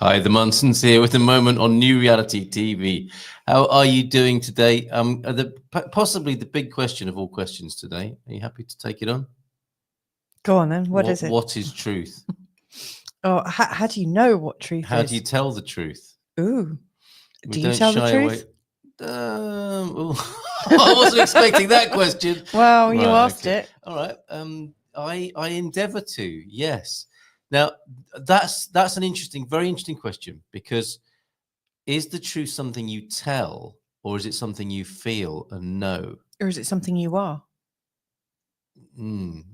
Hi, the Munsons here with a moment on New Reality TV. How are you doing today? Possibly the big question of all questions today. Are you happy to take it on? Go on then. What is it? What is truth? Oh, how do you know what truth is? How do you tell the truth? Ooh. We Do you tell the truth? I wasn't expecting that question. Well, you asked it. All right. I endeavour to, yes. Now, that's an interesting, very interesting question, because is the truth something you tell, or is it something you feel and know? Or is it something you are?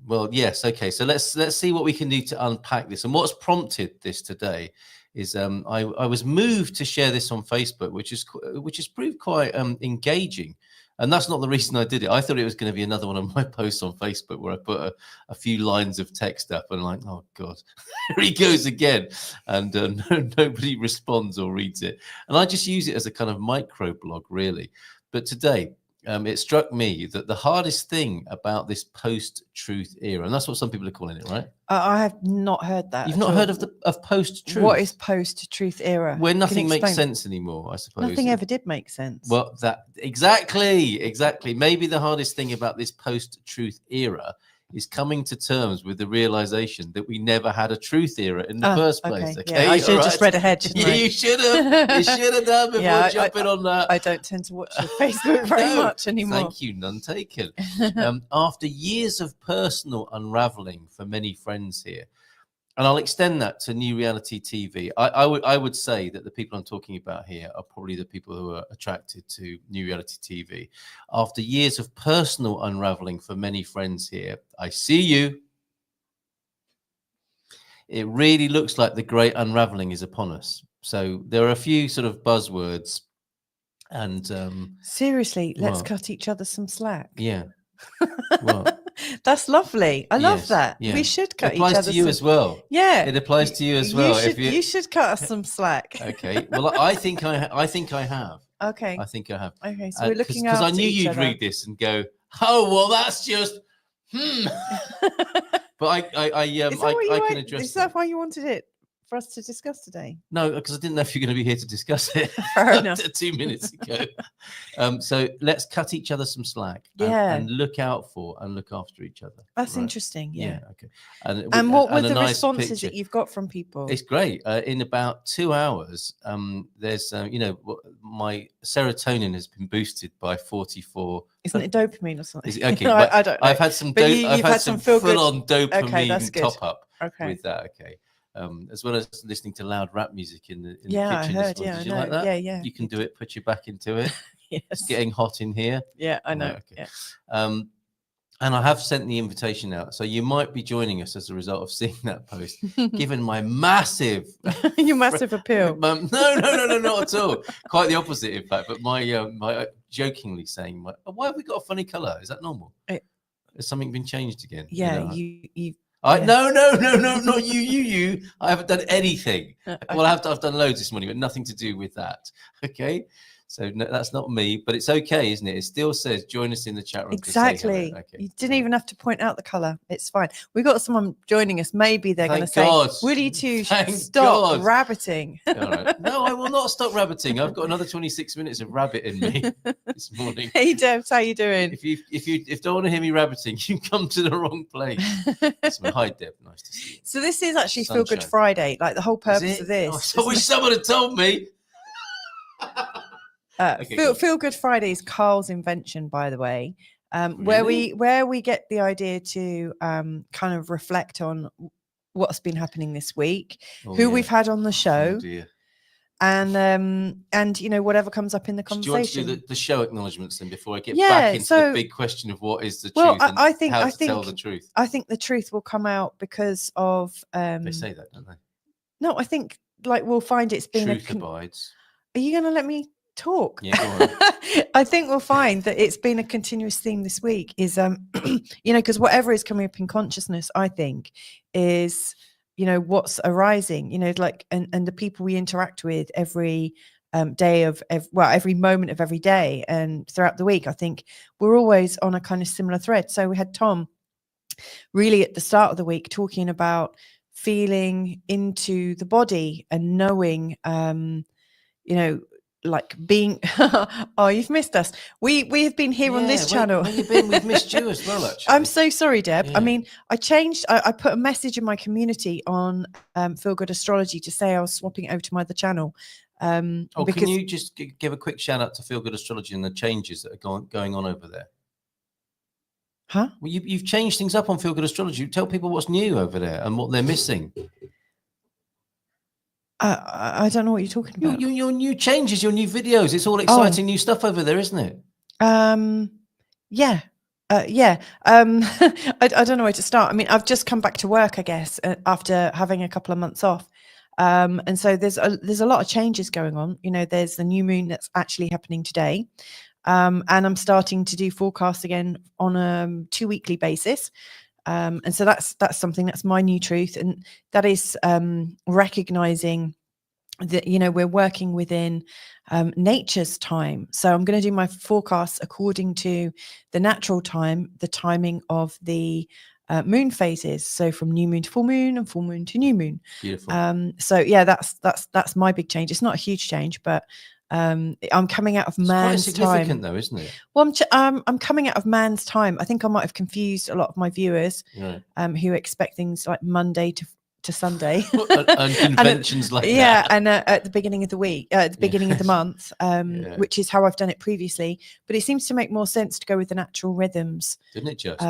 Well, yes. Okay. So let's see what we can do to unpack this. And what's prompted this today is I was moved to share this on Facebook, which has proved quite engaging. And that's not the reason I did it. I thought it was going to be another one of my posts on Facebook where I put a few lines of text up and like, oh God, here he goes again. And nobody responds or reads it. And I just use it as a kind of micro blog, really. But today, it struck me that the hardest thing about this post-truth era, and that's what some people are calling it, right? I have not heard that. You've not heard of post-truth? What is post-truth era? Where nothing makes sense anymore, I suppose. Nothing ever did make sense. Well, exactly. Maybe the hardest thing about this post-truth era is coming to terms with the realization that we never had a truth era in the first place. Okay, yeah, I should have just read ahead, shouldn't I? You should have done before jumping on that. I don't tend to watch your Facebook very much anymore. Thank you, none taken. After years of personal unraveling for many friends here, and I'll extend that to New Reality TV. I would say that the people I'm talking about here are probably the people who are attracted to New Reality TV. After years of personal unraveling for many friends here, I see you. It really looks like the great unraveling is upon us. So there are a few sort of buzzwords. And seriously, let's cut each other some slack. Yeah. Well, that's lovely. I love that. Yeah. We should cut each other. It applies to you as well. Yeah, it applies to you as well. You should cut us some slack. Okay. Well, I think I have. Okay. I think I have. Okay. So we're looking because I knew you'd read this and go, "Oh, well, that's just." But I can address. Is that why you wanted it for us to discuss today? No, because I didn't know if you're going to be here to discuss it. Fair enough. 2 minutes ago. So let's cut each other some slack. And look out for and look after each other. That's interesting. Yeah. Okay. And what were the responses that you've got from people? It's great. In about 2 hours, there's my serotonin has been boosted by 44. Isn't it dopamine or something? Okay, no, I don't know. I've had some. I've had some full-on dopamine top up with that. Okay. As well as listening to loud rap music in the kitchen. I heard. Did you like that? Yeah. You can do it. Put your back into it. Yes. It's getting hot in here. Yeah, I know. Right, okay. Yeah. And I have sent the invitation out, so you might be joining us as a result of seeing that post. Given my massive, your massive appeal. No, not at all. Quite the opposite, in fact. But my jokingly saying, why have we got a funny colour? Is that normal? Has something been changed again? Yeah, you. No, not you. I haven't done anything. Well, I've done loads this morning, but nothing to do with that. Okay, so no, that's not me, but it's okay, isn't it? It still says join us in the chat room. Exactly. Okay. You didn't even have to point out the colour. It's fine. We got someone joining us. Maybe they're going to say, "Will you two stop rabbiting?" All right. No, I will not stop rabbiting. I've got another 26 minutes of rabbit in me this morning. Hey, Debs, how you doing? If you don't want to hear me rabbiting, you come to the wrong place. Hi, Deb. Nice to see you. So this is actually Feel Good Friday. Like the whole purpose of this. I wish someone had told me. Feel Good Friday is Carl's invention, by the way, really? where we get the idea to kind of reflect on what's been happening this week, who we've had on the show, and whatever comes up in the conversation. Do you want to do the show acknowledgements then before I get back into the big question of what is the truth and how to tell the truth? I think the truth will come out because of they say that, don't they? No, I think we'll find it's been truth abides. Are you going to let me talk? Yeah, go on. I think we'll find that it's been a continuous theme this week is because whatever is coming up in consciousness, I think, is what's arising, and the people we interact with every day of every moment of every day and throughout the week. I think we're always on a kind of similar thread. So we had Tom really at the start of the week talking about feeling into the body and knowing, you know, like being oh, you've missed us. We have been here on this channel. Where you been? We've missed you as well, actually. I'm so sorry, Deb. Yeah. I mean, I put a message in my community on Feel Good Astrology to say I was swapping it over to my other channel. Can you just give a quick shout out to Feel Good Astrology and the changes that are going on over there? Huh? Well, you've changed things up on Feel Good Astrology. Tell people what's new over there and what they're missing. I don't know what you're talking about. Your new changes, your new videos. It's all exciting new stuff over there, isn't it? Yeah. I don't know where to start. I mean, I've just come back to work, I guess, after having a couple of months off. And so there's a lot of changes going on. You know, there's the new moon that's actually happening today. And I'm starting to do forecasts again on a 2-weekly basis. And so that's something that's my new truth. And that is recognizing that, you know, we're working within nature's time. So I'm going to do my forecasts according to the natural time, the timing of the moon phases. So from new moon to full moon and full moon to new moon. Beautiful. So yeah, that's my big change. It's not a huge change, but I'm coming out of man's quite significant time, though, isn't it? Well, I'm coming out of man's time. I think I might have confused a lot of my viewers, who expect things like Monday to Sunday and conventions like that. And at the beginning of the week, at the beginning of the month, which is how I've done it previously. But it seems to make more sense to go with the natural rhythms, didn't it? Just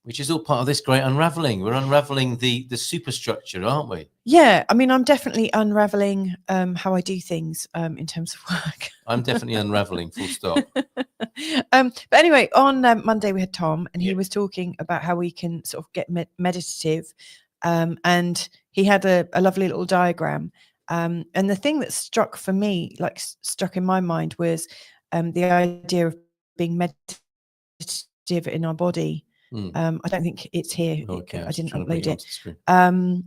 which is all part of this great unraveling. We're unraveling the superstructure, aren't we? Yeah, I mean, I'm definitely unraveling how I do things in terms of work. I'm definitely unraveling, full stop. But anyway, on Monday we had Tom, and he was talking about how we can sort of get meditative, and he had a lovely little diagram. And the thing that struck in my mind was the idea of being meditative in our body. I don't think it's here. Okay, I didn't upload it.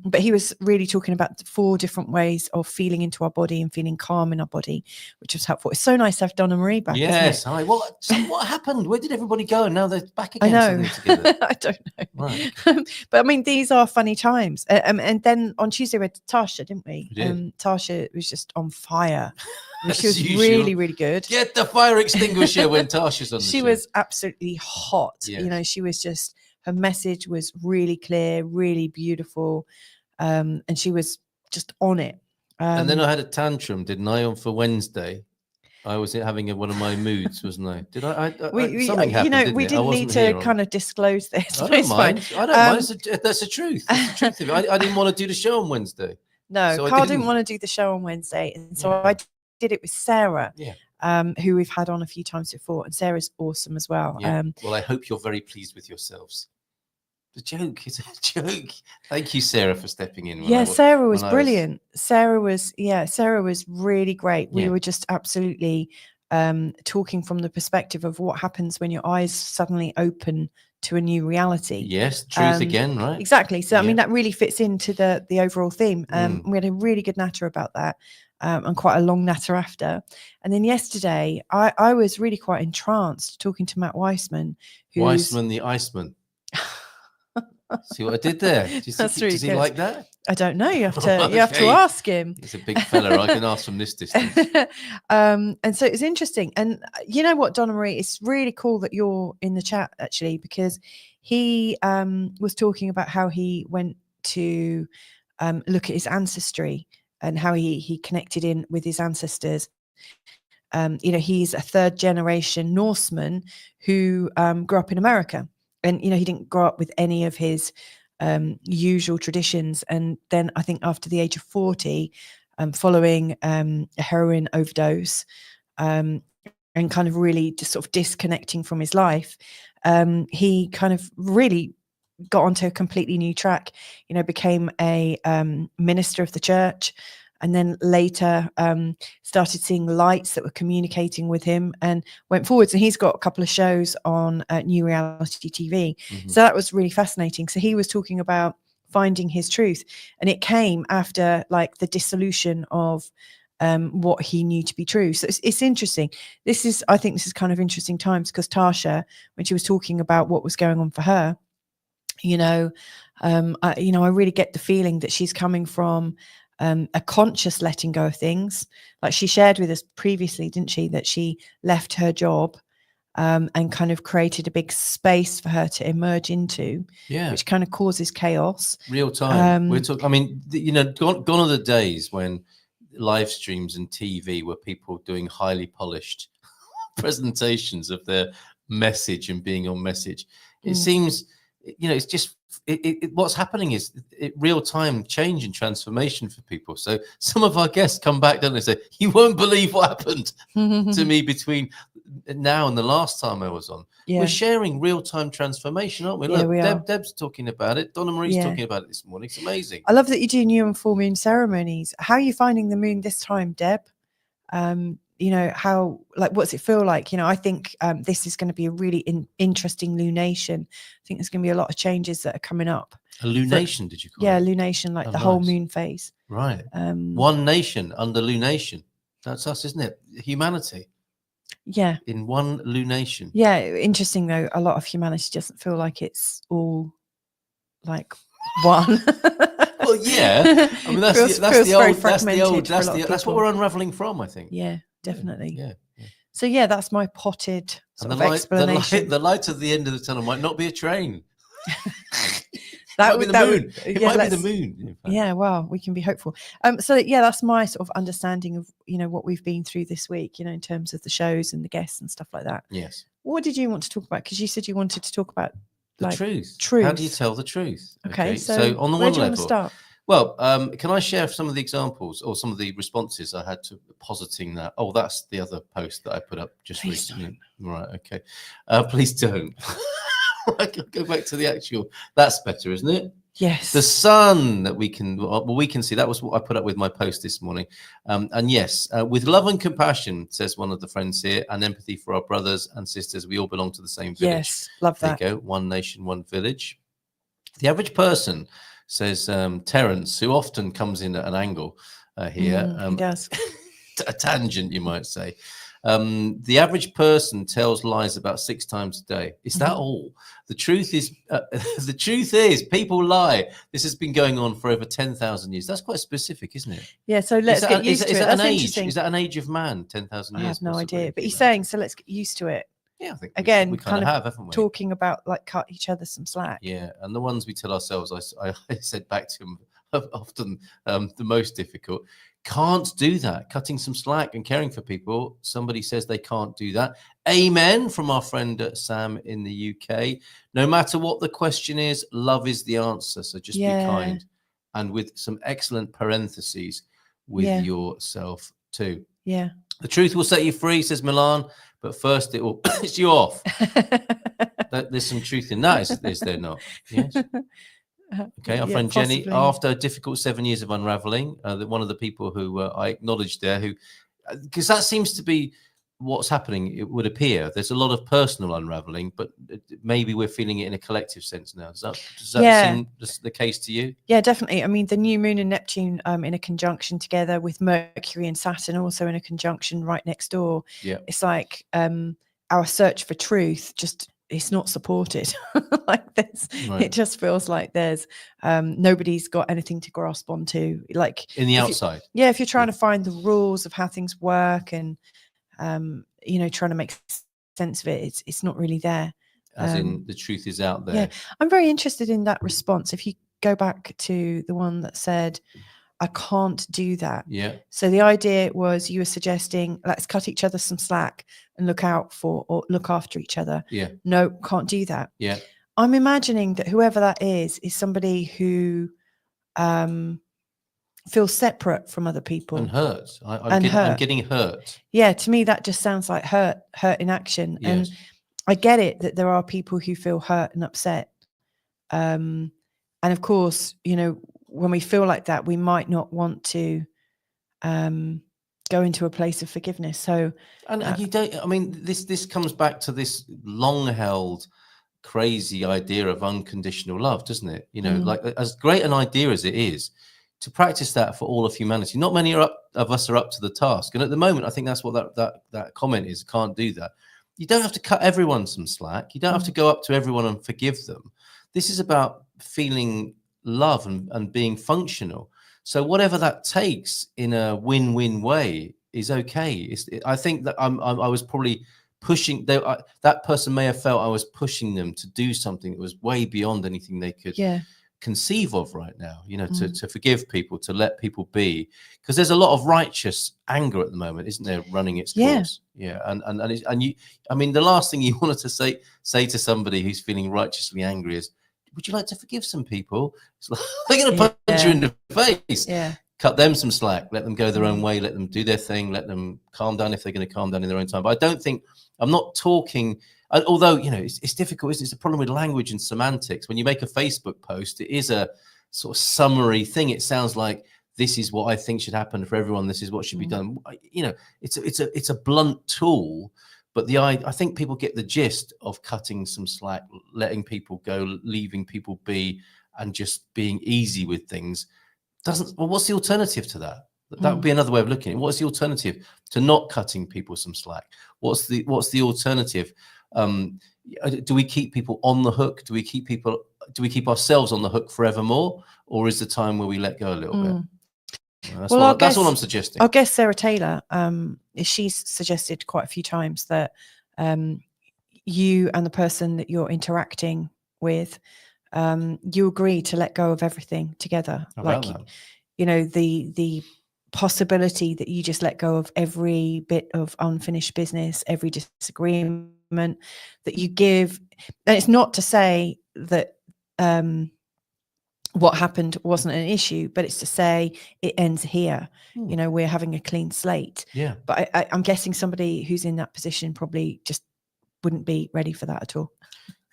But he was really talking about 4 different ways of feeling into our body and feeling calm in our body, which was helpful. It's so nice to have Donna Marie back. Yes. Hi. What happened? Where did everybody go? Now they're back again. I know. Together. I don't know. Right. But I mean, these are funny times. And then on Tuesday we had Tasha, didn't we? We did. Tasha was just on fire. She was usual. really, really good. Get the fire extinguisher when Tasha's on the show. She was absolutely hot. Yes. You know, she was just, her message was really clear, really beautiful. And she was just on it. And then I had a tantrum, didn't I, for Wednesday? I was having one of my moods, wasn't I? Did I? Something happened, you know, we didn't need to kind of disclose this. I don't mind. I don't mind. That's the truth. That's the truth of it. I didn't want to do the show on Wednesday. No, so Carl didn't want to do the show on Wednesday. And so I did it with Sarah, who we've had on a few times before. And Sarah's awesome as well. Yeah. Well, I hope you're very pleased with yourselves. The joke is a joke. Thank you, Sarah, for stepping in. Sarah was brilliant. Sarah was really great. We were just absolutely talking from the perspective of what happens when your eyes suddenly open to a new reality. Yes, truth again, right? Exactly. So I mean, that really fits into the overall theme. We had a really good natter about that, and quite a long natter after. And then yesterday, I was really quite entranced talking to Matt Weissman. Weissman the Iceman. See what I did there? Does he like that? I don't know. You have to ask him. He's a big fella. I can ask from this distance. And so it's interesting. And you know what, Donna Marie, it's really cool that you're in the chat actually, because he was talking about how he went to look at his ancestry and how he connected in with his ancestors. You know, he's a 3rd generation Norseman who grew up in America. And, you know, he didn't grow up with any of his usual traditions. And then I think after the age of 40, following a heroin overdose and kind of really just sort of disconnecting from his life, he kind of really got onto a completely new track, you know, became a minister of the church. And then later started seeing lights that were communicating with him and went forwards. And he's got a couple of shows on New Reality TV. Mm-hmm. So that was really fascinating. So he was talking about finding his truth. And it came after like the dissolution of what he knew to be true. So it's interesting. I think this is kind of interesting times because Tasha, when she was talking about what was going on for her, you know, I really get the feeling that she's coming from a conscious letting go of things. Like she shared with us previously, didn't she, that she left her job and kind of created a big space for her to emerge into, which kind of causes chaos. Real time. We're talking. I mean, gone are the days when live streams and TV were people doing highly polished presentations of their message and being on message. It seems, it's just what's happening is real time change and transformation for people. So some of our guests come back, don't they, say, you won't believe what happened to me between now and the last time I was on. We're sharing real time transformation, aren't we? Yeah, Look, we are. Deb's talking about it. Donna Marie's talking about it this morning. It's amazing. I love that you do new and full moon ceremonies. How are you finding the moon this time, Deb? How, like, what's it feel like? I think this is going to be a really interesting lunation. I think there's going to be a lot of changes that are coming up. A lunation, did you call it? Yeah, lunation, like the whole moon phase. Right. One nation under lunation. That's us, isn't it? Humanity. Yeah. In one lunation. Yeah. Interesting though. A lot of humanity doesn't feel like it's all like one. Well, yeah. I mean, that's what we're unraveling from, I think. Yeah, definitely. Yeah. So yeah, that's my potted sort of explanation. The light at the end of the tunnel might not be a train. That might be the moon. It might be the moon. Yeah, well, we can be hopeful. So yeah, that's my sort of understanding of what we've been through this week. In terms of the shows and the guests and stuff like that. Yes. What did you want to talk about? Because you said you wanted to talk about the truth. How do you tell the truth? Okay, so on the one level, start? Well, can I share some of the examples or some of the responses I had to positing that? Oh, that's the other post that I put up just recently. Right. Okay. Please don't. Go back to the actual. That's better, isn't it? Yes. The sun that we can see. That was what I put up with my post this morning. And yes, with love and compassion, says one of the friends here, and empathy for our brothers and sisters. We all belong to the same village. Yes, love that. There you go. One nation, one village. The average person, says Terence, who often comes in at an angle here. He does. A tangent, you might say. The average person tells lies about 6 times a day. Is that all? The truth is people lie. This has been going on for over 10,000 years. That's quite specific, isn't it? Yeah, so let's get used to it. That's interesting. Is that an age of man, 10,000 years? I have no idea, but he's saying, so let's get used to it. Yeah, I think again, we kind of have, haven't we? Talking about like cut each other some slack. Yeah, and the ones we tell ourselves, I said back to him, often the most difficult. Can't do that. Cutting some slack and caring for people. Somebody says they can't do that. Amen from our friend Sam in the UK. No matter what the question is, love is the answer. So just be kind. And with some excellent parentheses with yourself too. Yeah. The truth will set you free, says Milan, but first it will piss you off. There's some truth in that, is there not? Yes. Okay, our friend Jenny, after a difficult 7 years of unraveling, one of the people who I acknowledged there, because that seems to be what's happening, it would appear. There's a lot of personal unraveling, but maybe we're feeling it in a collective sense now. Does that seem the case to you? Yeah, definitely. I mean, the new moon and Neptune in a conjunction together with Mercury and Saturn also in a conjunction right next door. Yeah, it's like our search for truth it's not supported like this. Right. It just feels like there's nobody's got anything to grasp onto, like in the outside. If you're trying to find the rules of how things work and trying to make sense of it, it's not really there. As in the truth is out there. Yeah, I'm very interested in that response. If you go back to the one that said, I can't do that. Yeah. So the idea was you were suggesting let's cut each other some slack and look out for or look after each other. Yeah. No, can't do that. Yeah. I'm imagining that whoever that is somebody who feels separate from other people and hurt. I'm getting hurt. Yeah. To me, that just sounds like hurt in action. Yes. And I get it that there are people who feel hurt and upset. And of course, when we feel like that, we might not want to go into a place of forgiveness. So, and you don't. I mean, this comes back to this long-held, crazy idea of unconditional love, doesn't it? Like as great an idea as it is, to practice that for all of humanity. Not many of us are up to the task, and at the moment, I think that's what that comment is. Can't do that. You don't have to cut everyone some slack. You don't have to go up to everyone and forgive them. This is about feeling love and being functional. So whatever that takes in a win-win way is okay. I think that I was probably pushing. That person may have felt I was pushing them to do something that was way beyond anything they could conceive of right now. You know, to forgive people, to let people be, because there's a lot of righteous anger at the moment, isn't there, running its course? Yeah, and you. I mean, the last thing you wanted to say to somebody who's feeling righteously angry is, would you like to forgive some people? It's like, they're going to punch you in the face. Yeah. Cut them some slack. Let them go their own way. Let them do their thing. Let them calm down if they're going to calm down in their own time. But I don't think, I'm not talking, although, you know, it's difficult, isn't it? It's a problem with language and semantics. When you make a Facebook post, it is a sort of summary thing. It sounds like, this is what I think should happen for everyone. This is what should be done. You know, it's a blunt tool. But I think people get the gist of cutting some slack, letting people go, leaving people be, and just being easy with things. Well, what's the alternative to that? That would be another way of looking at it. What's the alternative to not cutting people some slack? What's the alternative? Do we keep people on the hook? Do we keep ourselves on the hook forevermore? Or is the time where we let go a little bit? That's all I'm suggesting. I guess Sarah Taylor, she's suggested quite a few times that you and the person that you're interacting with, you agree to let go of everything together. You know, the possibility that you just let go of every bit of unfinished business, every disagreement that you give. And it's not to say that what happened wasn't an issue, but it's to say it ends here. You know, we're having a clean slate. Yeah. But I'm guessing somebody who's in that position probably just wouldn't be ready for that at all.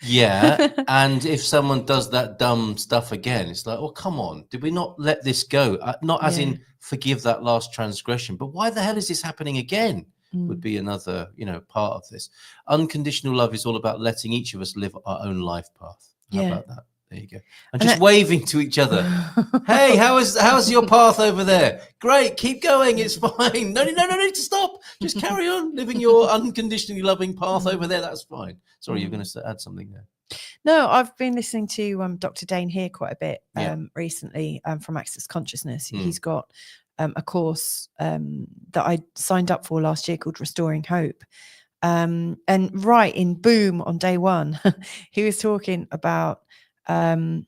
Yeah. And if someone does that dumb stuff again, it's like, oh, come on. Did we not let this go? Not as in forgive that last transgression, but why the hell is this happening again? Would be another, you know, part of this. Unconditional love is all about letting each of us live our own life path. How about that? There you go. And just waving to each other. Hey, how's your path over there? Great, keep going. It's fine. No need to stop. Just carry on living your unconditionally loving path over there. That's fine. Sorry, you're going to add something there. No, I've been listening to Dr. Dane here quite a bit recently from Access Consciousness. He's got a course that I signed up for last year called Restoring Hope. And right in boom on day one, he was talking about and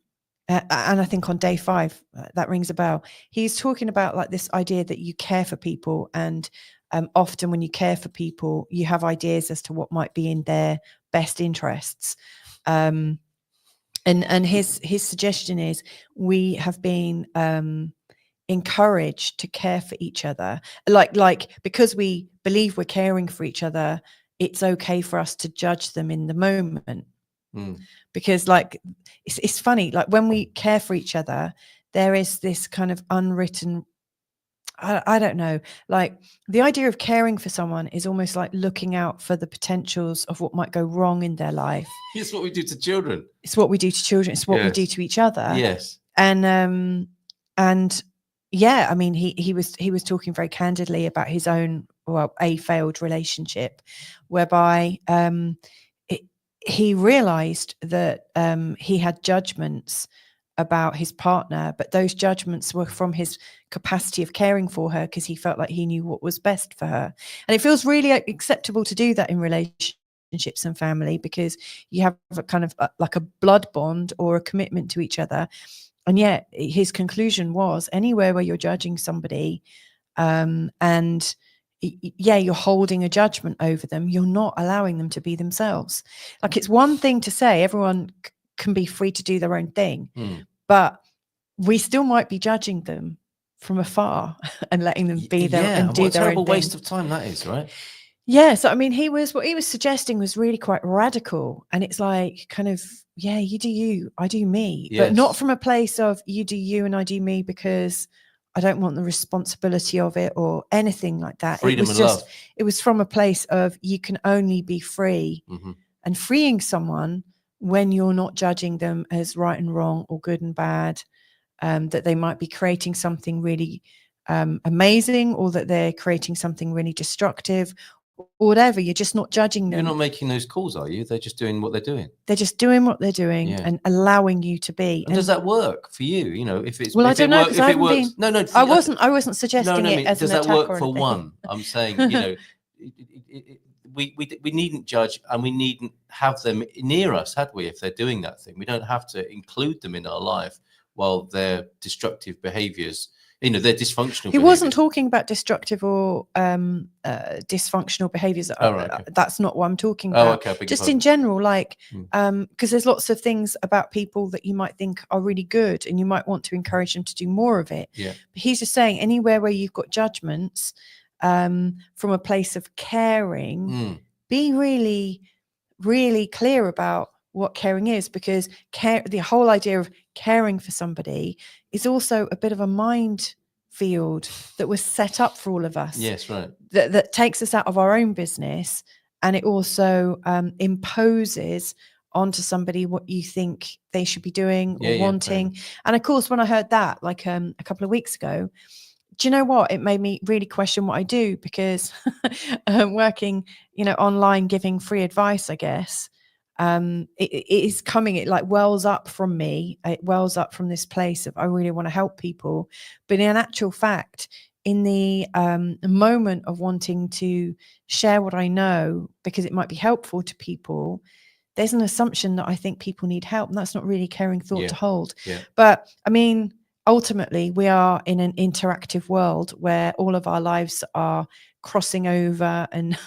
I think on day 5 that rings a bell. He's talking about like this idea that you care for people, and often when you care for people, you have ideas as to what might be in their best interests. And his suggestion is we have been encouraged to care for each other, like because we believe we're caring for each other, it's okay for us to judge them in the moment. Because like it's funny, like when we care for each other, there is this kind of unwritten, I don't know, like the idea of caring for someone is almost like looking out for the potentials of what might go wrong in their life. It's what we do to children. It's what we do to children. It's what we do to each other. Yes. And yeah, I mean, he was talking very candidly about his own, a failed relationship, whereby he realized that he had judgments about his partner, but those judgments were from his capacity of caring for her, because he felt like he knew what was best for her. And it feels really acceptable to do that in relationships and family, because you have a kind of like a blood bond or a commitment to each other. And yet his conclusion was, anywhere where you're judging somebody and you're holding a judgment over them, you're not allowing them to be themselves. Like, it's one thing to say everyone can be free to do their own thing, but we still might be judging them from afar and letting them be there and do their own thing. What a terrible waste of time that is, right? Yeah. So I mean, what he was suggesting was really quite radical, and it's like kind of, you do you, I do me, but not from a place of you do you and I do me because I don't want the responsibility of it or anything like that. Freedom and love. It was from a place of you can only be free, and freeing someone when you're not judging them as right and wrong or good and bad, that they might be creating something really amazing, or that they're creating something really destructive, or whatever. You're just not judging them. You're not making those calls, are you? They're just doing what they're doing. They're just doing what they're doing Yeah. and allowing you to be. And does that work for you? You know, if it's well, if I don't know, because I haven't been. No, I wasn't suggesting it as does an that attack work or for anything. one? I'm saying, you know, we needn't judge, and we needn't have them near us, had we? If they're doing that thing, we don't have to include them in our life while their destructive behaviors, you know, they're dysfunctional. He wasn't talking about destructive or dysfunctional behaviors. Okay. That's not what I'm talking about. Okay. Just in general, like, because there's lots of things about people that you might think are really good and you might want to encourage them to do more of it. Yeah. But he's just saying anywhere where you've got judgments from a place of caring, be really, really clear about what caring is, because the whole idea of caring for somebody is also a bit of a mind field that was set up for all of us. Yes, right. That takes us out of our own business, and it also imposes onto somebody what you think they should be doing or wanting. And of course, when I heard that, like a couple of weeks ago, do you know what? It made me really question what I do, because working, you know, online, giving free advice, I guess. It is coming, it like wells up from me. It wells up from this place of I really want to help people. But in actual fact, in the moment of wanting to share what I know because it might be helpful to people, there's an assumption that I think people need help, and that's not really a caring thought to hold. But I mean, ultimately, we are in an interactive world where all of our lives are crossing over, and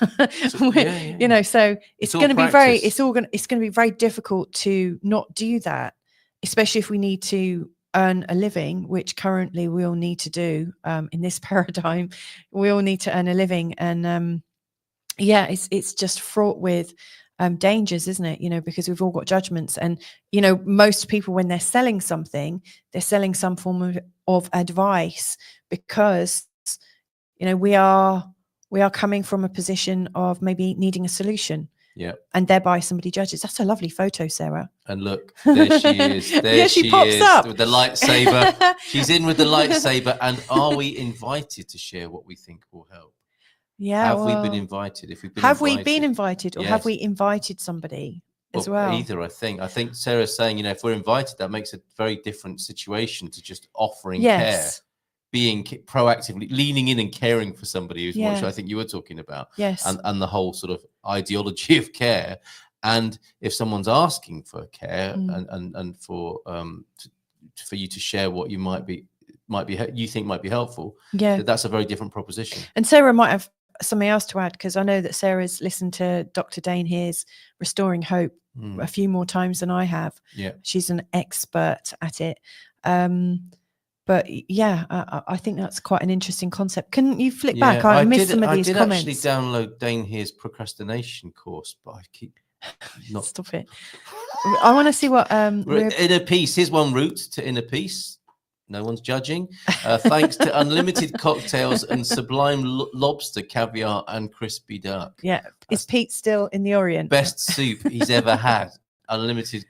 you know, so it's going to be it's going to be very difficult to not do that, especially if we need to earn a living, which currently we all need to do in this paradigm. We all need to earn a living, and it's just fraught with dangers, isn't it? You know, because we've all got judgments, and you know, most people, when they're selling something, they're selling some form of advice, because you know, we are coming from a position of maybe needing a solution. Yeah. And thereby somebody judges. That's a lovely photo, Sarah. And look, there she is. There she pops up with the lightsaber. She's in with the lightsaber. And are we invited to share what we think will help? Yeah. Have we been invited? If we've been we been invited, or have we invited somebody as well? Either, I think. I think Sarah's saying, you know, if we're invited, that makes a very different situation to just offering care. Being proactively leaning in and caring for somebody, which I think you were talking about. Yes. And the whole sort of ideology of care. And if someone's asking for care and for you to share what you you think might be helpful, that's a very different proposition. And Sarah might have something else to add, because I know that Sarah's listened to Dr. Dane here's Restoring Hope a few more times than I have. Yeah. She's an expert at it. But I think that's quite an interesting concept. Can you flick back? I missed some of these comments. I did actually download Dane Here's procrastination course, but I keep not. Stop it. I want to see what inner peace. Here's one route to inner peace. No one's judging. Thanks to unlimited cocktails and sublime lobster, caviar, and crispy duck. Yeah, is Pete still in the Orient? Best soup he's ever had. Unlimited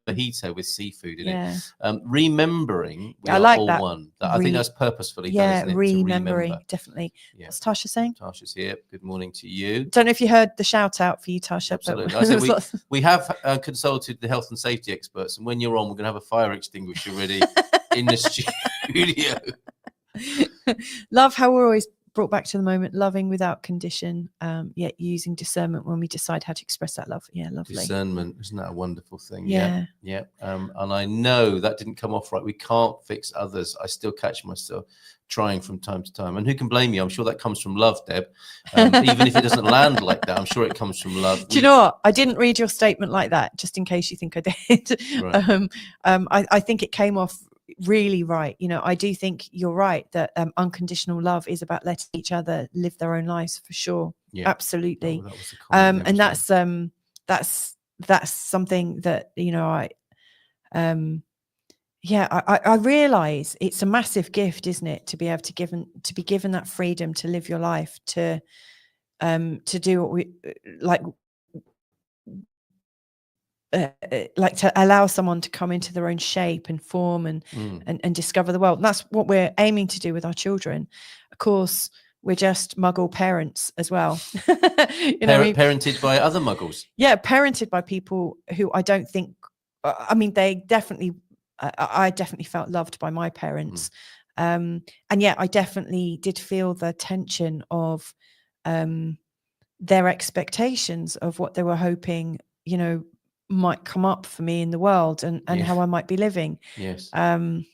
mojito with seafood in it. Remembering we I are like all that. one. I think that's purposefully done, isn't it? Remembering, definitely. Yeah. What's Tasha saying? Tasha's here. Good morning to you. Don't know if you heard the shout out for you, Tasha. Absolutely. I said we have consulted the health and safety experts, and when you're on, we're going to have a fire extinguisher ready in the studio. Love how we're always brought back to the moment, loving without condition, yet using discernment when we decide how to express that love. Yeah, lovely. Discernment, isn't that a wonderful thing? Yeah. And I know that didn't come off right. We can't fix others. I still catch myself trying from time to time, and who can blame you? I'm sure that comes from love, Deb. Even if it doesn't land like that, I'm sure it comes from love. Do you know what? I didn't read your statement like that, just in case you think I did. Right. I think it came off really right. You know, I do think you're right that unconditional love is about letting each other live their own lives, for sure. Absolutely. That was the comment and that's something that, you know, I realize it's a massive gift, isn't it, to be able to be given that freedom to live your life, to do what we like to allow someone to come into their own shape and form and discover the world. And that's what we're aiming to do with our children. Of course, we're just Muggle parents as well. You know what I mean? Parented by other Muggles. Yeah, parented by people who I don't think. I mean, they definitely. I definitely felt loved by my parents, and yeah, I definitely did feel the tension of their expectations of what they were hoping, you know, might come up for me in the world, and how I might be living. Yes. I'm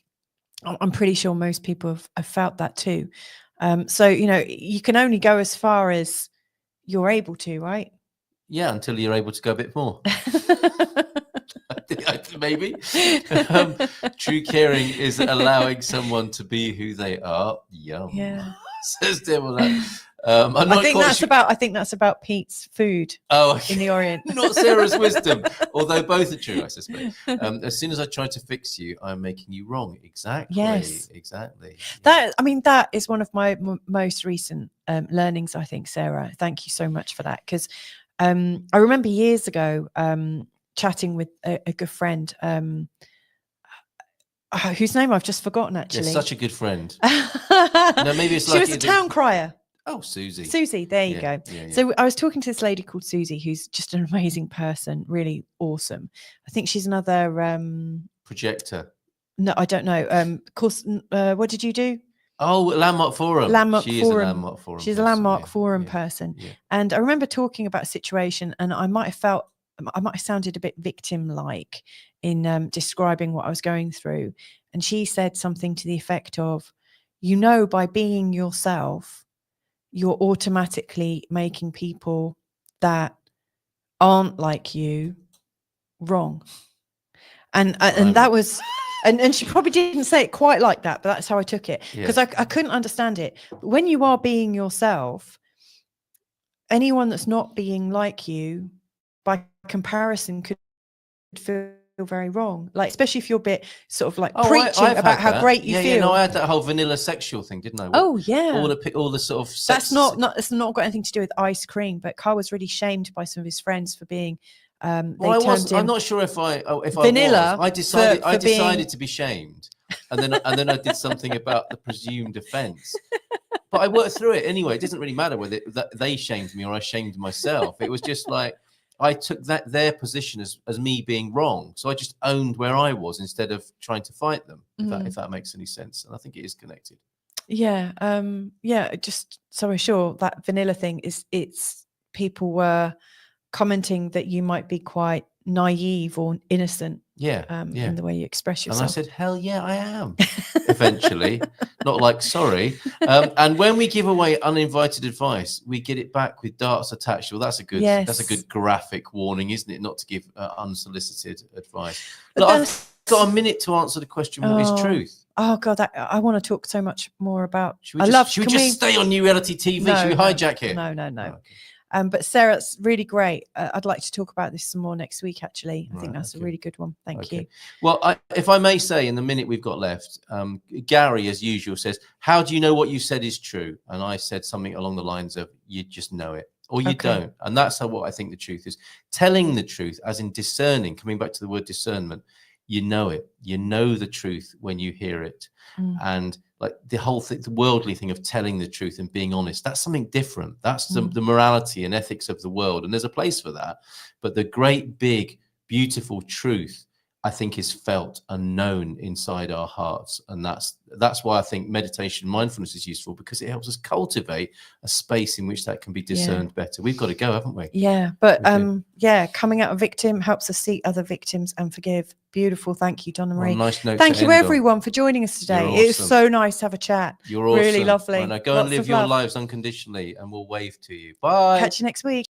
pretty sure most people have felt that too. So, you know, you can only go as far as you're able to, right? Yeah, until you're able to go a bit more. Maybe. True caring is allowing someone to be who they are. Yum. Yeah. Says Devil. I think that's about Pete's food in the Orient. Not Sarah's wisdom, although both are true, I suspect. As soon as I try to fix you, I'm making you wrong. Exactly. Yes. Exactly. That is one of my most recent learnings, I think, Sarah. Thank you so much for that. Because I remember years ago chatting with a good friend whose name I've just forgotten, actually. Yeah, such a good friend. No, maybe it's she was a town crier. Oh, Susie. Susie, there you go. Yeah. So I was talking to this lady called Susie, who's just an amazing person, really awesome. I think she's another projector. No, I don't know. Of course, what did you do? Oh, Landmark Forum. She is a Landmark Forum. She's a Landmark Forum person. Yeah. And I remember talking about a situation, and I might have sounded a bit victim-like in describing what I was going through. And she said something to the effect of, you know, by being yourself, you're automatically making people that aren't like you wrong. And that was, and she probably didn't say it quite like that, but that's how I took it, because I couldn't understand it. But when you are being yourself, anyone that's not being like you, by comparison, could feel very wrong, like, especially if you're a bit sort of like preaching about how great you feel. Yeah, no, I had that whole vanilla sexual thing, didn't I? Oh yeah, all the sort of sex. That's not it's not got anything to do with ice cream, but Carl was really shamed by some of his friends for being I'm not sure if vanilla. I decided to be shamed, and then I did something about the presumed offence. But I worked through it anyway. It doesn't really matter whether they shamed me or I shamed myself. It was just like I took their position as me being wrong. So I just owned where I was instead of trying to fight them, if that makes any sense. And I think it is connected. Yeah. Just so we're sure, that vanilla thing it's people were commenting that you might be quite naive or innocent. In the way you express yourself. And I said, hell yeah, I am. Eventually, not like sorry. And when we give away uninvited advice, we get it back with darts attached. Well, that's a good graphic warning, isn't it? Not to give unsolicited advice. Look, I've got a minute to answer the question: what is truth? Oh God, I want to talk so much more about. Should we just stay on New Reality TV? Should we hijack here? No. Oh, okay. But Sarah, it's really great. I'd like to talk about this some more next week, actually. I think that's a really good one. Thank you. Well, if I may say, in the minute we've got left, Gary, as usual, says, how do you know what you said is true? And I said something along the lines of, you just know it, or you don't. And that's what I think the truth is. Telling the truth, as in discerning, coming back to the word discernment, you know it. You know the truth when you hear it. And like the whole thing, the worldly thing of telling the truth and being honest, that's something different. That's the morality and ethics of the world. And there's a place for that. But the great, big, beautiful truth, I think, is felt and known inside our hearts. And that's why I think meditation, mindfulness is useful, because it helps us cultivate a space in which that can be discerned better. We've got to go, haven't we? Yeah. But coming out a victim helps us see other victims and forgive. Beautiful. Thank you, Donna Marie. Nice note. Thank you, everyone, for joining us today. Awesome. It was so nice to have a chat. You're awesome. Really lovely. Right, now go and live your lives unconditionally, and we'll wave to you. Bye. Catch you next week.